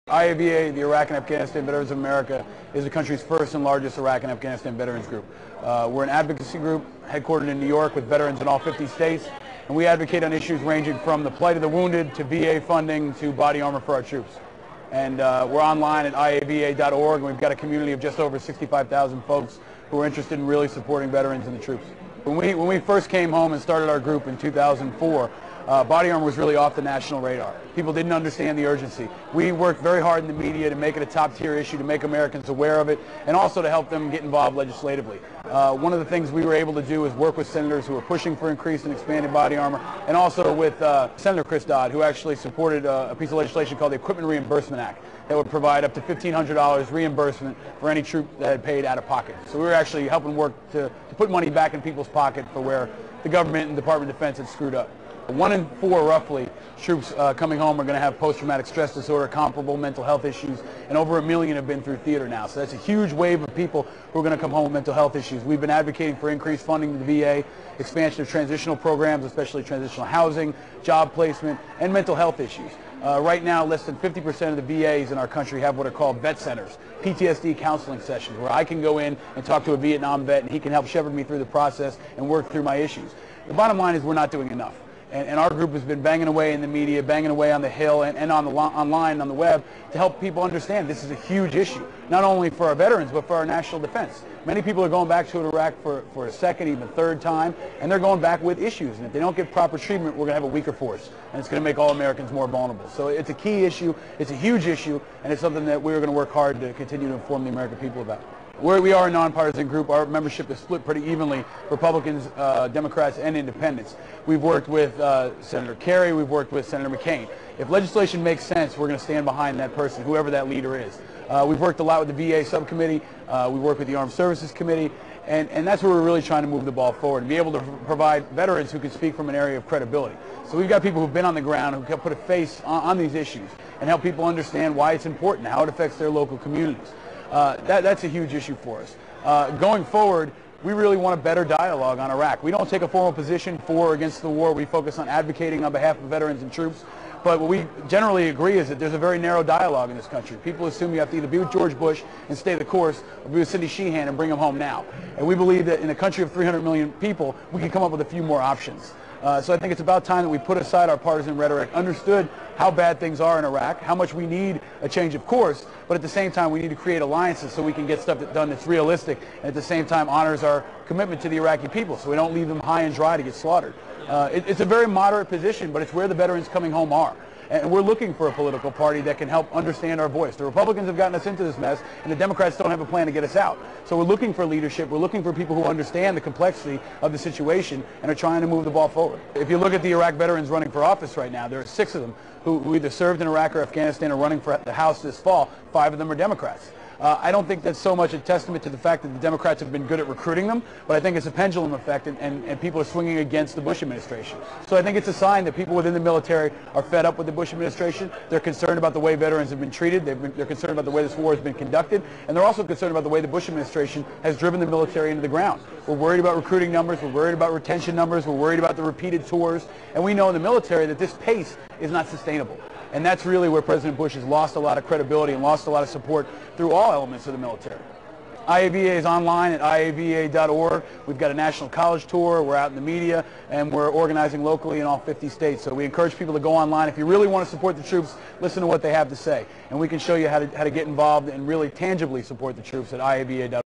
Iavc, the Iraq and Afghanistan Veterans of America, is the country's first and largest Iraq and Afghanistan veterans group. We're an advocacy group headquartered in New York with veterans in all 50 states, and we advocate on issues ranging from the plight of the wounded to VA funding to body armor for our troops. And we're online at iava.org, and we've got a community of just over 65,000 folks who are interested in really supporting veterans and the troops. When we first came home and started our group in 2004, body armor was really off the national radar. People didn't understand the urgency. We worked very hard in the media to make it a top-tier issue, to make Americans aware of it, and also to help them get involved legislatively. One of the things we were able to do is work with senators who were pushing for increased and expanded body armor, and also with Senator Chris Dodd, who actually supported a piece of legislation called the Equipment Reimbursement Act that would provide up to $1,500 reimbursement for any troop that had paid out of pocket. So we were actually helping work to put money back in people's pocket for where the government and Department of Defense had screwed up. 1 in 4, roughly, troops coming home are going to have post-traumatic stress disorder, comparable mental health issues, and over 1 million have been through theater now. So that's a huge wave of people who are going to come home with mental health issues. We've been advocating for increased funding to the VA, expansion of transitional programs, especially transitional housing, job placement, and mental health issues. Right now, less than 50% of the VAs in our country have what are called vet centers, PTSD counseling sessions, where I can go in and talk to a Vietnam vet, and he can help shepherd me through the process and work through my issues. The bottom line is we're not doing enough. And our group has been banging away in the media, banging away on the Hill and on the online, on the web, to help people understand this is a huge issue, not only for our veterans, but for our national defense. Many people are going back to Iraq for a second, even third time, and they're going back with issues. And if they don't get proper treatment, we're going to have a weaker force, and it's going to make all Americans more vulnerable. So it's a key issue, it's a huge issue, and it's something that we're going to work hard to continue to inform the American people about. We are a nonpartisan group. Our membership is split pretty evenly, Republicans, Democrats, and independents. We've worked with Senator Kerry, we've worked with Senator McCain. If legislation makes sense, we're going to stand behind that person, whoever that leader is. We've worked a lot with the VA subcommittee, we work with the Armed Services Committee, and that's where we're really trying to move the ball forward and be able to provide veterans who can speak from an area of credibility. So we've got people who've been on the ground, who can put a face on these issues and help people understand why it's important, how it affects their local communities. That's a huge issue for us. Going forward, we really want a better dialogue on Iraq. We don't take a formal position for or against the war. We focus on advocating on behalf of veterans and troops. But what we generally agree is that there's a very narrow dialogue in this country. People assume you have to either be with George Bush and stay the course, or be with Cindy Sheehan and bring them home now. And we believe that in a country of 300 million people, we can come up with a few more options. So I think it's about time that we put aside our partisan rhetoric, understood how bad things are in Iraq, how much we need a change of course, but at the same time we need to create alliances so we can get stuff done that's realistic and at the same time honors our commitment to the Iraqi people so we don't leave them high and dry to get slaughtered. It's a very moderate position, but it's where the veterans coming home are. And we're looking for a political party that can help understand our voice. The Republicans have gotten us into this mess, and the Democrats don't have a plan to get us out. So we're looking for leadership. We're looking for people who understand the complexity of the situation and are trying to move the ball forward. If you look at the Iraq veterans running for office right now, there are 6 of them who either served in Iraq or Afghanistan or running for the House this fall. 5 of them are Democrats. I don't think that's so much a testament to the fact that the Democrats have been good at recruiting them, but I think it's a pendulum effect, and people are swinging against the Bush administration. So I think it's a sign that people within the military are fed up with the Bush administration. They're concerned about the way veterans have been treated. They're concerned about the way this war has been conducted, and they're also concerned about the way the Bush administration has driven the military into the ground. We're worried about recruiting numbers. We're worried about retention numbers. We're worried about the repeated tours, and we know in the military that this pace is not sustainable. And that's really where President Bush has lost a lot of credibility and lost a lot of support through all elements of the military. Iavc is online at iava.org. We've got a national college tour. We're out in the media, and we're organizing locally in all 50 states. So we encourage people to go online. If you really want to support the troops, listen to what they have to say. And we can show you how to get involved and really tangibly support the troops at iava.org.